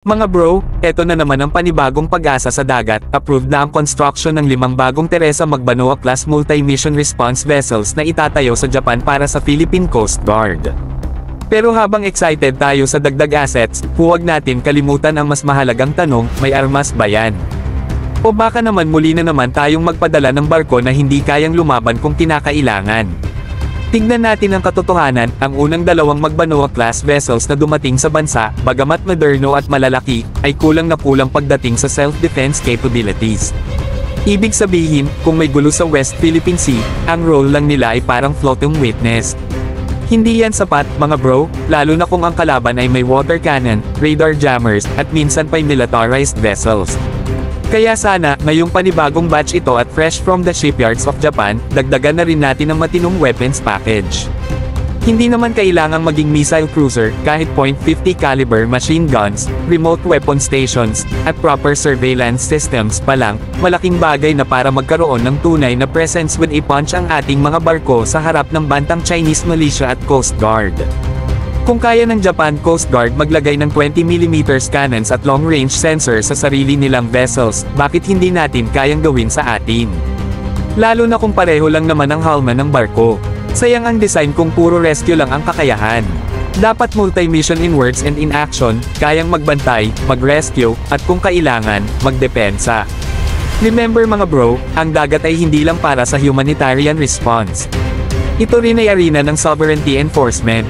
Mga bro, eto na naman ang panibagong pag-asa sa dagat. Approved na ang construction ng 5 bagong Teresa Magbanua-class multi-mission response vessels na itatayo sa Japan para sa Philippine Coast Guard. Pero habang excited tayo sa dagdag assets, huwag natin kalimutan ang mas mahalagang tanong, may armas ba yan? O baka naman muli na naman tayong magpadala ng barko na hindi kayang lumaban kung kinakailangan? Tignan natin ang katotohanan, ang unang 2 Magbanua-class vessels na dumating sa bansa, bagamat moderno at malalaki, ay kulang na kulang pagdating sa self-defense capabilities. Ibig sabihin, kung may gulo sa West Philippine Sea, ang role lang nila ay parang floating witness. Hindi yan sapat, mga bro, lalo na kung ang kalaban ay may water cannon, radar jammers, at minsan pa'y militarized vessels. Kaya sana, ngayong panibagong batch ito at fresh from the shipyards of Japan, dagdagan na rin natin ang matinong weapons package. Hindi naman kailangang maging missile cruiser, kahit .50 caliber machine guns, remote weapon stations, at proper surveillance systems pa lang, malaking bagay na para magkaroon ng tunay na presence with a punch ang ating mga barko sa harap ng bantang Chinese militia at Coast Guard. Kung kaya ng Japan Coast Guard maglagay ng 20mm cannons at long-range sensors sa sarili nilang vessels, bakit hindi natin kayang gawin sa atin? Lalo na kung pareho lang naman ang hulma ng barko. Sayang ang design kung puro rescue lang ang kakayahan. Dapat multi-mission in words and in action, kayang magbantay, mag-rescue, at kung kailangan, magdepensa. Remember mga bro, ang dagat ay hindi lang para sa humanitarian response. Ito rin ay arena ng sovereignty enforcement.